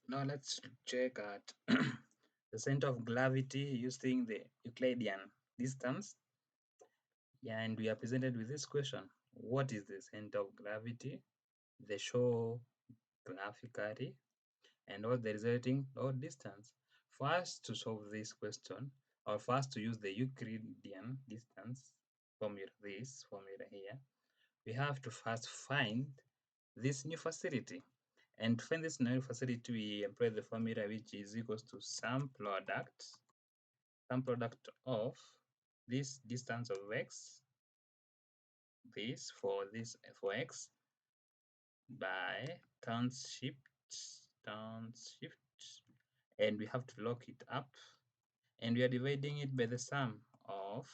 Now let's check at the center of gravity using the Euclidean distance. Yeah, and we are presented with this question. What is the center of gravity? They show graphically and what the resulting load distance. First, to solve this question, or first to use the Euclidean distance formula, this formula here, we have to first find this new facility. And to find this new facility, we employ the formula which is equals to sum product of this distance of x, this for x, by shift, and we have to lock it up, and we are dividing it by the sum of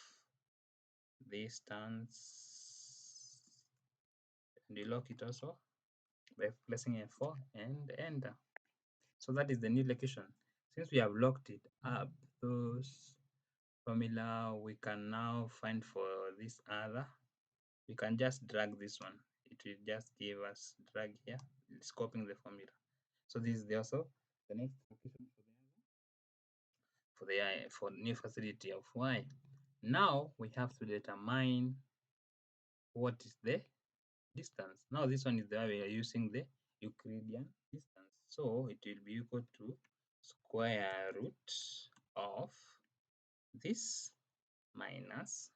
this turns, and we lock it also by placing a 4 and enter. So that is the new location. Since we have locked it up, those formula we can now find for this other. We can just drag this one. It will just give us drag here. It's copying the formula. So this is also the next location for the new facility of y. Now we have to determine what is the distance. Now this one is the way we are using the Euclidean distance. So it will be equal to square root of this minus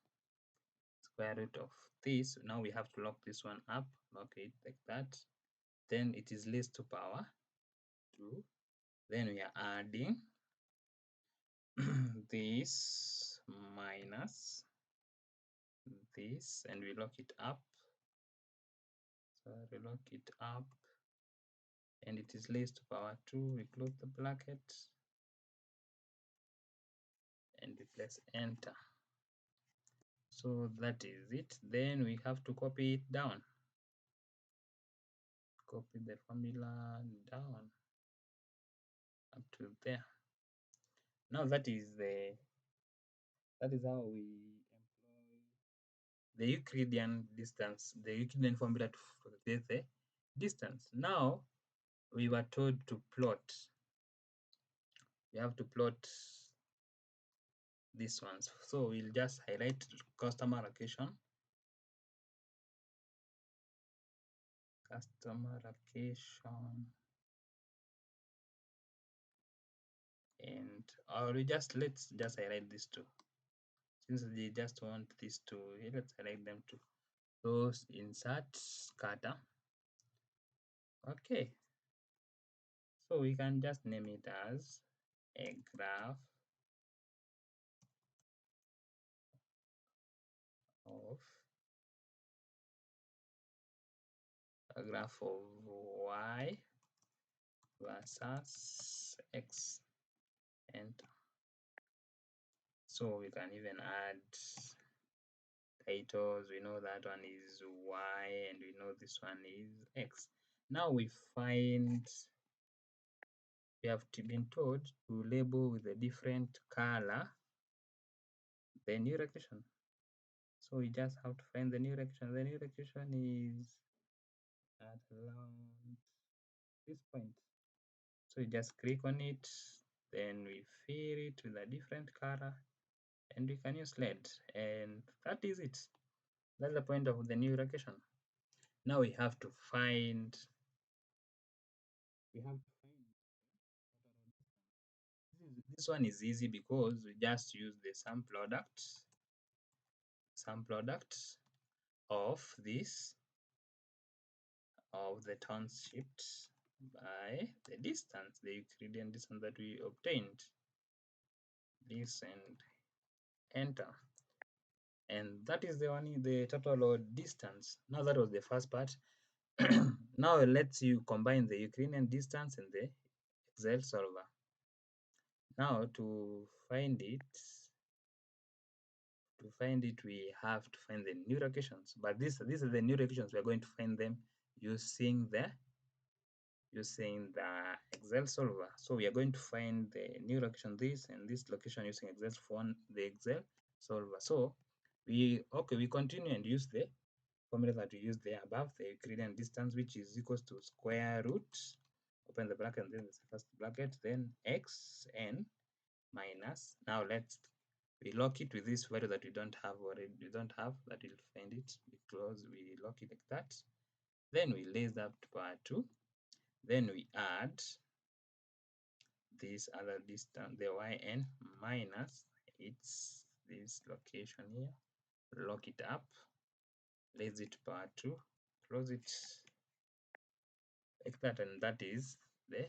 square root of this. Now we have to lock this one up, lock it like that. Then it is raised to power 2. Then we are adding this minus this, and we lock it up. So we lock it up, and it is raised to power 2. We close the bracket and we press enter. So that is it. Then we have to copy it down. Copy the formula down up to there. Now that is how we employ the Euclidean distance, the Euclidean formula to calculate the distance. Now we were told to plot. We have to plot these ones. So we'll just highlight customer location. Customer location. And or let's just highlight these two. Since they just want these two, let's highlight them too. So insert scatter. Okay. So we can just name it as a graph of y versus x, and so we can even add titles. We know that one is y and we know this one is x. Now we have been told to label with a different color the new location. So we just have to find the new location. The new location is at around this point. So you just click on it, then we fill it with a different color, and we can use LED, and that is it. That's the point of the new location. Now we have to find this one is easy because we just use the sum product of this of the township by the distance, the Euclidean distance that we obtained. This and enter. And that is the total load distance. Now that was the first part. Now let's you combine the Euclidean distance and the Excel solver. Now to find it, we have to find the new locations. But these are the new locations. We are going to find them using the Excel solver. So we are going to find the new location, this and this location, using the Excel solver. So we continue and use the formula that we used there above, the Euclidean distance, which is equals to square root open the bracket, and then the first bracket, then xn minus. Now we lock it with this value that we don't have already. We don't have that. We'll find it. We lock it like that. Then we raise up to power 2. Then we add this other distance, the yn minus its this location here. Lock it up. Raise it to power 2. Close it like that, and that is the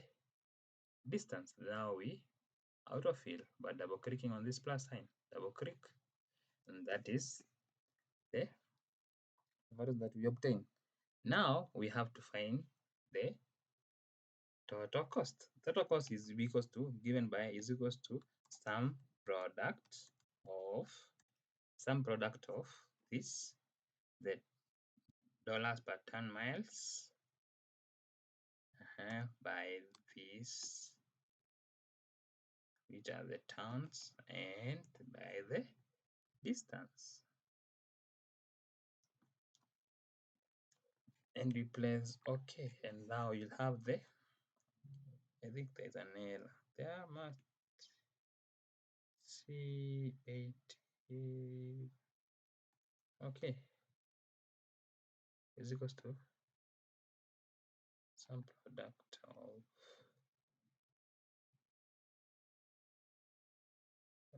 distance. Now we autofill by double clicking on this plus sign. Double click, and that is the value that we obtain. Now we have to find the total cost. Total cost is equals to is equals to some product of this, the dollars per ton miles by this, which are the tons, and by the distance. And we place OK, and now you'll have I think there's an error. There must see 80. Okay, is equals to some product of,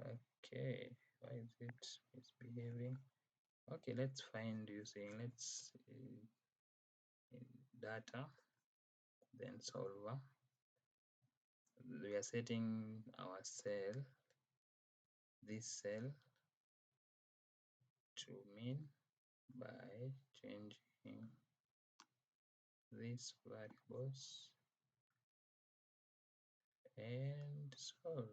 okay, why is it misbehaving? Okay, let's find using, let's data, then solver. We are setting our cell, this cell, to mean by changing these variables and solve.